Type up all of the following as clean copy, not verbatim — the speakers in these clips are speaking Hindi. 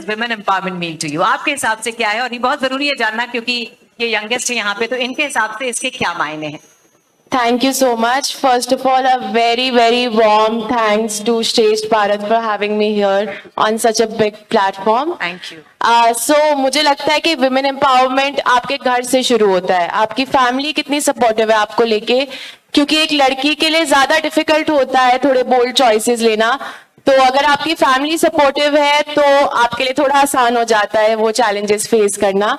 Women empowerment mean to you? आपके हिसाब से क्या है? और ये बहुत जरूरी है जानना क्योंकि ये यंगेस्ट है यहाँ पे, तो इनके हिसाब से इसके क्या मायने हैं? Thank you so much. First of all, a very, very warm thanks to Shresth Bharat for having me here on such a big platform. Thank you. So मुझे लगता है कि विमेन एम्पावरमेंट आपके घर से शुरू होता है. आपकी फैमिली कितनी सपोर्टिव है आपको लेके, क्योंकि एक लड़की के लिए ज्यादा डिफिकल्ट होता है थोड़े बोल्ड चॉइसेस लेना. तो अगर आपकी फैमिली सपोर्टिव है तो आपके लिए थोड़ा आसान हो जाता है वो चैलेंजेस फेस करना.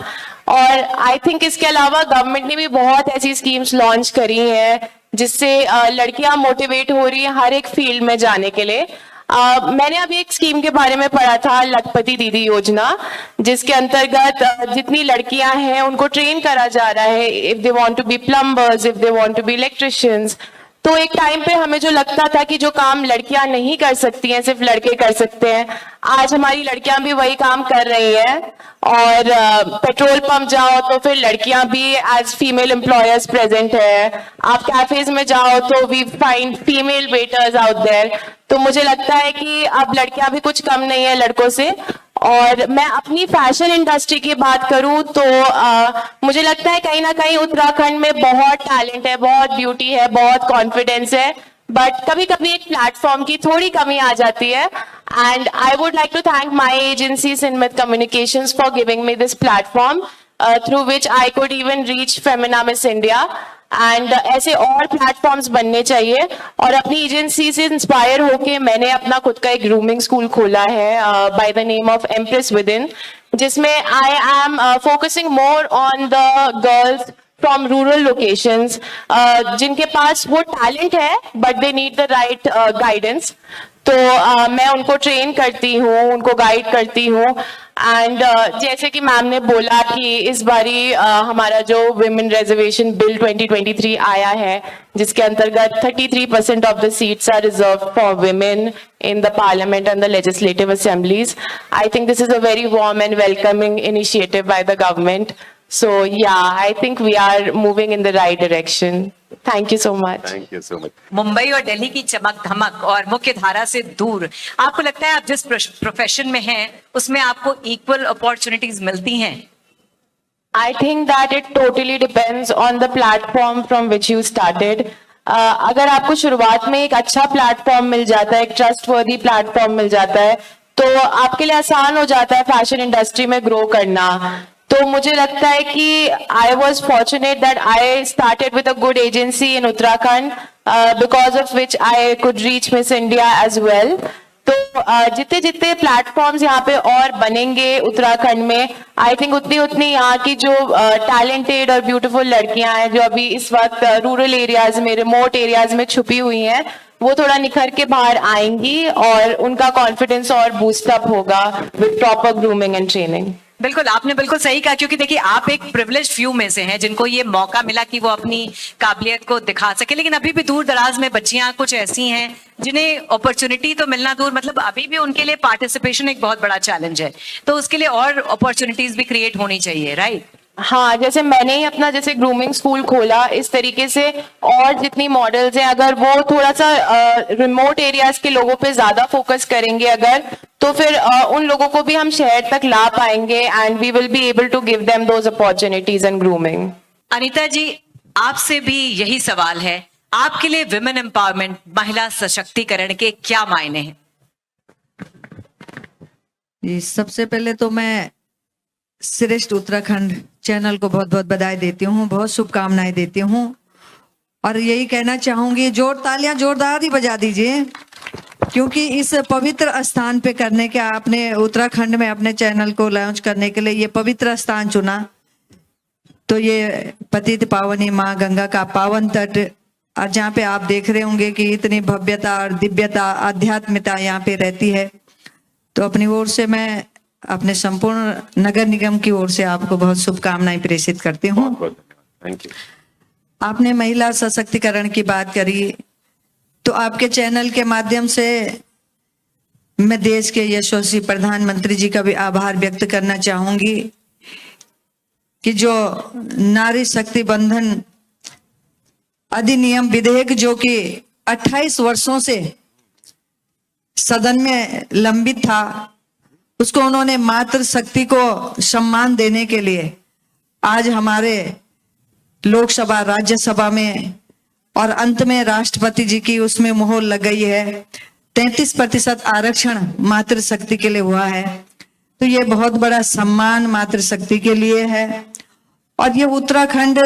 और आई थिंक इसके अलावा गवर्नमेंट ने भी बहुत ऐसी स्कीम्स लॉन्च करी हैं जिससे लड़कियां मोटिवेट हो रही हैं हर एक फील्ड में जाने के लिए. मैंने अभी एक स्कीम के बारे में पढ़ा था, लखपति दीदी योजना, जिसके अंतर्गत जितनी लड़कियां हैं उनको ट्रेन करा जा रहा है. If they want to be plumbers, if they want to be electricians. तो एक टाइम पे हमें जो लगता था कि जो काम लड़कियां नहीं कर सकती हैं सिर्फ लड़के कर सकते हैं, आज हमारी लड़कियां भी वही काम कर रही हैं. और पेट्रोल पंप जाओ तो फिर लड़कियां भी एज फीमेल एम्प्लॉयर्स प्रेजेंट है. आप कैफेज में जाओ तो we find female waiters out there. तो मुझे लगता है कि अब लड़कियां भी कुछ कम नहीं है लड़कों से. और मैं अपनी फैशन इंडस्ट्री की बात करूं तो मुझे लगता है कहीं ना कहीं उत्तराखंड में बहुत टैलेंट है, बहुत ब्यूटी है, बहुत कॉन्फिडेंस है, बट कभी कभी एक प्लेटफॉर्म की थोड़ी कमी आ जाती है. And I would like to thank my agency Sinmit communications for giving me this platform through which I could even reach Femina Miss India. And ऐसे और प्लेटफॉर्म्स बनने चाहिए. और अपनी एजेंसी से इंस्पायर होके मैंने अपना खुद का एक ग्रूमिंग स्कूल खोला है by the name of Empress Within, जिसमें I am focusing more on the girls from rural locations जिनके पास वो टैलेंट है but they need the right guidance. तो मैं उनको ट्रेन करती हूँ, उनको गाइड करती हूँ. एंड जैसे कि मैम ने बोला कि इस बारी हमारा जो विमेन रिजर्वेशन बिल 2023 आया है, जिसके अंतर्गत 33% of the seats are reserved for women in the parliament and the legislative assemblies. I think this is a very warm and welcoming initiative by the government. So yeah, I think we are moving in the right direction. Thank you so much. Thank you so much. Mumbai और दिल्ली की चमक धमक और मुख्य धारा से दूर, आपको लगता है आप जिस प्रोफेशन में हैं उसमें आपको इक्वल अपॉर्चुनिटीज मिलती हैं? I think that it totally depends on the platform from which you started. अगर आपको शुरुआत में एक अच्छा प्लेटफॉर्म मिल जाता है, एक ट्रस्टवर्दी प्लेटफॉर्म मिल जाता है, तो आपके लिए आसान हो जाता है फैशन इंडस्ट्री में ग्रो करना. तो मुझे लगता है कि I was fortunate that I started with a good agency in Uttarakhand because of which I could reach Miss India as well. तो जितने जितने प्लेटफॉर्म्स यहाँ पे और बनेंगे उत्तराखंड में, आई थिंक उतनी उतनी यहाँ की जो टैलेंटेड और ब्यूटीफुल लड़कियां हैं जो अभी इस वक्त रूरल एरियाज में, रिमोट एरियाज में छुपी हुई हैं, वो थोड़ा निखर के बाहर आएंगी और उनका कॉन्फिडेंस और बूस्ट अप होगा with proper grooming and training. बिल्कुल, आपने बिल्कुल सही कहा, क्योंकि देखिए आप एक प्रिविलेज्ड फ्यू में से हैं जिनको ये मौका मिला कि वो अपनी काबिलियत को दिखा सके. लेकिन अभी भी दूर दराज में बच्चियां कुछ ऐसी हैं जिन्हें अपॉर्चुनिटी तो मिलना दूर, मतलब अभी भी उनके लिए पार्टिसिपेशन एक बहुत बड़ा चैलेंज है. तो उसके लिए और अपॉर्चुनिटीज भी क्रिएट होनी चाहिए, राइट? हाँ, जैसे मैंने ही अपना जैसे ग्रूमिंग स्कूल खोला, इस तरीके से और जितनी मॉडल्स हैं अगर वो थोड़ा सा रिमोट एरियाज के लोगों पे ज्यादा फोकस करेंगे अगर, तो फिर उन लोगों को भी हम शहर तक ला पाएंगे and we will be able to give them those opportunities in grooming. Anita ji, आपसे भी यही सवाल है, आपके लिए विमेन एम्पावरमेंट, महिला सशक्तिकरण के क्या मायने हैं? सबसे पहले तो मैं श्रेष्ठ उत्तराखंड चैनल को बहुत बहुत बधाई देती हूँ, बहुत शुभकामनाएं देती हूँ. और यही कहना चाहूंगी, तालियां जोरदार ही बजा दीजिए, क्योंकि इस पवित्र स्थान पे करने के, आपने उत्तराखंड में अपने चैनल को लॉन्च करने के लिए ये पवित्र स्थान चुना. तो ये पतित पावनी माँ गंगा का पावन तट, और जहाँ पे आप देख रहे होंगे कि इतनी भव्यता और दिव्यता, आध्यात्मिकता यहाँ पे रहती है. तो अपनी ओर से मैं अपने संपूर्ण नगर निगम की ओर से आपको बहुत शुभकामनाएं प्रेषित करती हूँ. Thank you. आपने महिला सशक्तिकरण की बात करी, तो आपके चैनल के माध्यम से मैं देश के यशस्वी प्रधानमंत्री जी का भी आभार व्यक्त करना चाहूंगी कि जो नारी शक्ति बंधन अधिनियम विधेयक, जो कि 28 वर्षों से सदन में लंबित था, उसको उन्होंने मातृशक्ति को सम्मान देने के लिए आज हमारे लोकसभा राज्यसभा में और अंत में राष्ट्रपति जी की उसमें मोहर लग गई है। 33% आरक्षण मातृशक्ति के लिए हुआ है, तो ये बहुत बड़ा सम्मान मातृशक्ति के लिए है। और ये उत्तराखंड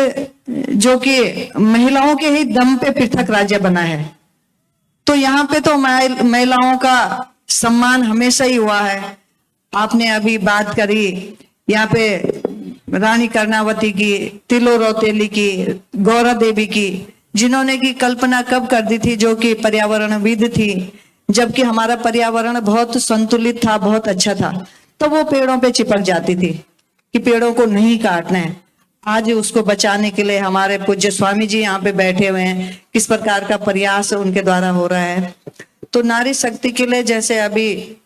जो कि महिलाओं के ही दम पे पृथक राज्य बना है, तो यहाँ पे तो महिलाओं का सम्मान हमेशा ही हुआ है। आपने अभी बात करी यहाँ पे रानी कर्णावती की, तिलो रौतेली की, गौरा देवी की, जिन्होंने की कल्पना कब कर दी थी, जो कि पर्यावरणविद थी, जबकि हमारा पर्यावरण बहुत संतुलित था, बहुत अच्छा था, तो वो पेड़ों पे चिपक जाती थी कि पेड़ों को नहीं काटना है। आज उसको बचाने के लिए हमारे पूज्य स्वामी जी यहाँ पे बैठे हुए हैं, किस प्रकार का प्रयास उनके द्वारा हो रहा है। तो नारी शक्ति के लिए जैसे अभी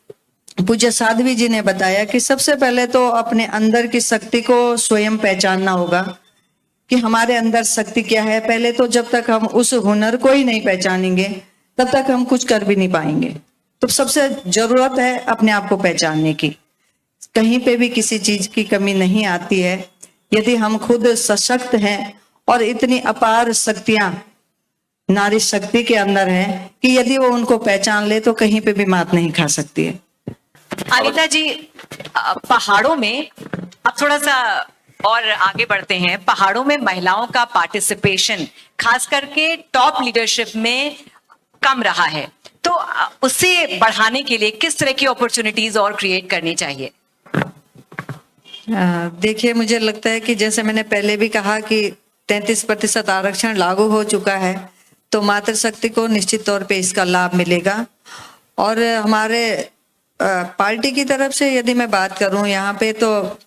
पूज्य साध्वी जी ने बताया कि सबसे पहले तो अपने अंदर की शक्ति को स्वयं पहचानना होगा कि हमारे अंदर शक्ति क्या है। पहले तो जब तक हम उस हुनर को ही नहीं पहचानेंगे तब तक हम कुछ कर भी नहीं पाएंगे। तो सबसे जरूरत है अपने आप को पहचानने की। कहीं पे भी किसी चीज की कमी नहीं आती है यदि हम खुद सशक्त हैं और इतनी अपार शक्तियां नारी शक्ति के अंदर हैं कि यदि वो उनको पहचान ले तो कहीं पे भी मात नहीं खा सकती है। अनिता जी, पहाड़ों में अब थोड़ा सा और आगे बढ़ते हैं। पहाड़ों में महिलाओं का पार्टिसिपेशन खास करके टॉप लीडरशिप में कम रहा है, तो उसे बढ़ाने के लिए किस तरह की अपॉर्चुनिटीज और क्रिएट करनी चाहिए? देखिए, मुझे लगता है कि जैसे मैंने पहले भी कहा कि 33% आरक्षण लागू हो चुका है, तो मातृशक्ति को निश्चित तौर पे इसका लाभ मिलेगा। और हमारे पार्टी की तरफ से यदि मैं बात करूं यहाँ पे, तो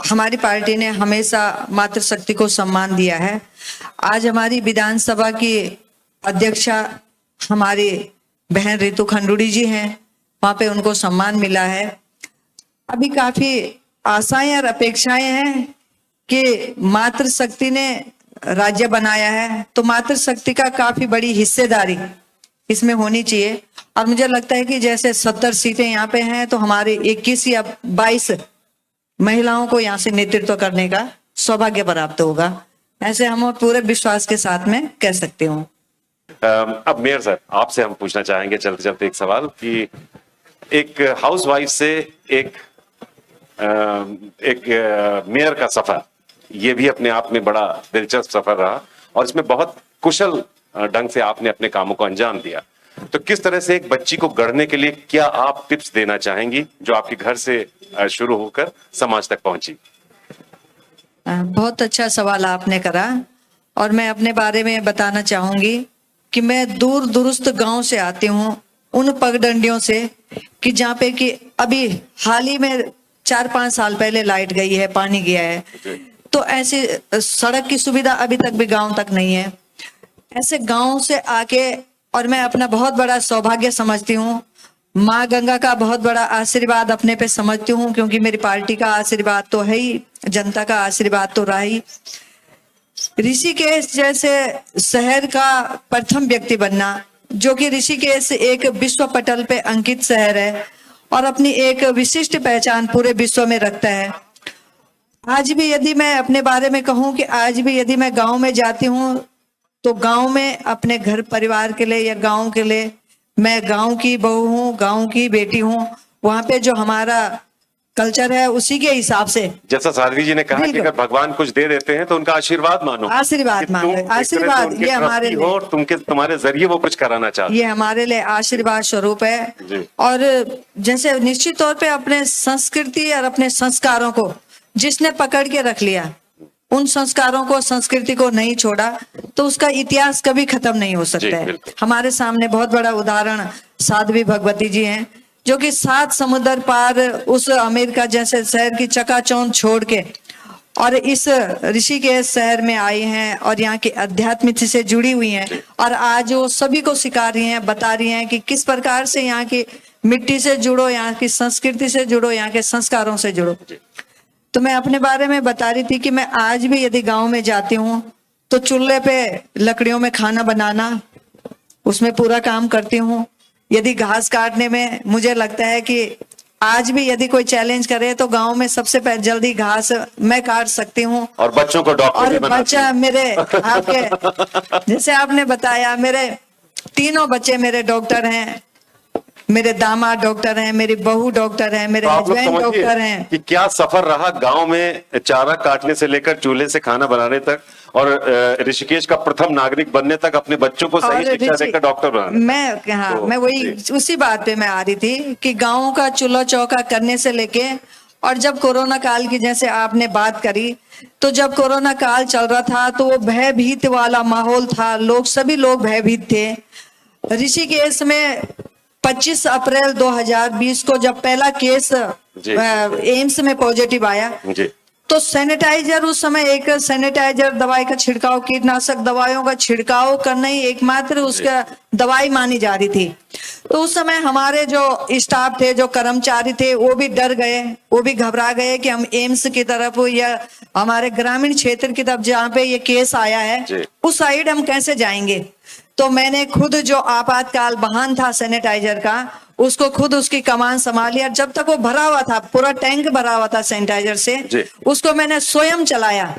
हमारी पार्टी ने हमेशा मातृशक्ति को सम्मान दिया है। आज हमारी विधानसभा की अध्यक्षा हमारी बहन रितु खंडूड़ी जी हैं, वहां पे उनको सम्मान मिला है। अभी काफी आशाएं और अपेक्षाएं हैं कि मातृशक्ति ने राज्य बनाया है, तो मातृशक्ति का काफी बड़ी हिस्सेदारी इसमें होनी चाहिए। और मुझे लगता है कि जैसे 70 सीटें यहाँ पे हैं, तो हमारे 21 या 22 महिलाओं को यहाँ से नेतृत्व करने का सौभाग्य प्राप्त होगा, ऐसे हम पूरे विश्वास के साथ में कह सकते हूँ। अब मेयर सर, आपसे हम पूछना चाहेंगे चलते चलते एक सवाल कि एक हाउसवाइफ से एक मेयर का सफर, ये भी अपने आप में बड़ा दिलचस्प सफर रहा और इसमें बहुत कुशल ढंग से आपने अपने कामों को अंजाम दिया। तो किस तरह से एक बच्ची को गढ़ने के लिए क्या आप टिप्स देना चाहेंगी जो आपके घर से शुरू होकर समाज तक पहुंची? बहुत अच्छा सवाल आपने करा और मैं अपने बारे में बताना चाहूंगी कि मैं दूर दुरुस्त गांव से आती हूँ, उन पगडंडियों से कि जहाँ पे कि अभी हाल ही में 4-5 साल पहले लाइट गई है, पानी गया है, तो ऐसी सड़क की सुविधा अभी तक भी गांव तक नहीं है। ऐसे गांव से आके, और मैं अपना बहुत बड़ा सौभाग्य समझती हूँ, माँ गंगा का बहुत बड़ा आशीर्वाद अपने पे समझती हूँ, क्योंकि मेरी पार्टी का आशीर्वाद तो है ही, जनता का आशीर्वाद तो रहा ही। ऋषिकेश जैसे शहर का प्रथम व्यक्ति बनना, जो कि ऋषिकेश एक विश्व पटल पे अंकित शहर है और अपनी एक विशिष्ट पहचान पूरे विश्व में रखता है। आज भी यदि मैं अपने बारे में कहूँ कि आज भी यदि मैं गांव में जाती हूँ, तो गांव में अपने घर परिवार के लिए या गांव के लिए, मैं गांव की बहू हूँ, गांव की बेटी हूँ, वहां पे जो हमारा कल्चर है उसी के हिसाब से, जैसा साध्वी जी ने कहा कि अगर भगवान कुछ दे देते हैं तो उनका आशीर्वाद मानो, आशीर्वाद मानो, आशीर्वाद ये हमारे लिए, और तुम्हारे जरिए वो कुछ कराना चाहते, ये हमारे लिए आशीर्वाद स्वरूप है। और जैसे निश्चित तौर पे अपने संस्कृति और अपने संस्कारों को जिसने पकड़ के रख लिया, उन संस्कारों को, संस्कृति को नहीं छोड़ा, तो उसका इतिहास कभी खत्म नहीं हो सकता है। हमारे सामने बहुत बड़ा उदाहरण साध्वी भगवती जी हैं, जो कि 7 समुद्र पार उस अमेरिका जैसे शहर की चकाचौंध छोड़ के और इस ऋषिकेश शहर में आई हैं और यहाँ की अध्यात्म से जुड़ी हुई हैं, और आज वो सभी को सिखा रही हैं, बता रही हैं कि किस प्रकार से यहाँ की मिट्टी से जुड़ो, यहाँ की संस्कृति से जुड़ो, यहाँ के संस्कारों से जुड़ो। तो मैं अपने बारे में बता रही थी कि मैं आज भी यदि गांव में जाती हूँ तो चूल्हे पे लकड़ियों में खाना बनाना, उसमें पूरा काम करती हूँ। यदि घास काटने में मुझे लगता है कि आज भी यदि कोई चैलेंज करे तो गांव में सबसे पहले जल्दी घास मैं काट सकती हूँ। और बच्चों को डॉक्टर भी और बनाती बच्चा हैं। मेरे आपके जैसे आपने बताया, मेरे तीनों बच्चे मेरे डॉक्टर हैं, मेरे दामाद डॉक्टर हैं, मेरी बहू डॉक्टर है, मेरे तो आप लोग हस्बैंड समझिए डॉक्टर हैं। कि क्या सफर रहा गांव में चारा काटने से लेकर चूल्हे से खाना बनाने तक, और ऋषिकेश का प्रथम नागरिक बनने तक, अपने बच्चों को सही और शिक्षा ऋषि- देकर डॉक्टर बनाने। मैं हाँ तो, मैं वही उसी बात पे मैं आ रही थी कि गाँव का चूल्हा चौका करने से लेके, और जब कोरोना काल की जैसे आपने बात करी, तो जब कोरोना काल चल रहा था तो वो भयभीत वाला माहौल था, सभी लोग भयभीत थे। ऋषिकेश में 25 अप्रैल 2020 को जब पहला केस जी। एम्स में पॉजिटिव आया, जी तो सैनिटाइजर, उस समय एक सैनिटाइजर दवाई का छिड़काव, कीटनाशक दवाइयों का छिड़काव करना ही एकमात्र उसका दवाई मानी जा रही थी। तो उस समय हमारे जो स्टाफ थे, जो कर्मचारी थे, वो भी डर गए, वो भी घबरा गए कि हम एम्स की तरफ या हमारे ग्रामीण क्षेत्र की तरफ जहाँ पे ये केस आया है जी। उस साइड हम कैसे जाएंगे। तो मैंने खुद जो आपातकाल वाहन था सैनिटाइजर का, उसको खुद उसकी कमान संभाली, और जब तक वो भरा हुआ था, पूरा टैंक भरा हुआ था सैनिटाइजर जी। से, उसको मैंने स्वयं चलाया।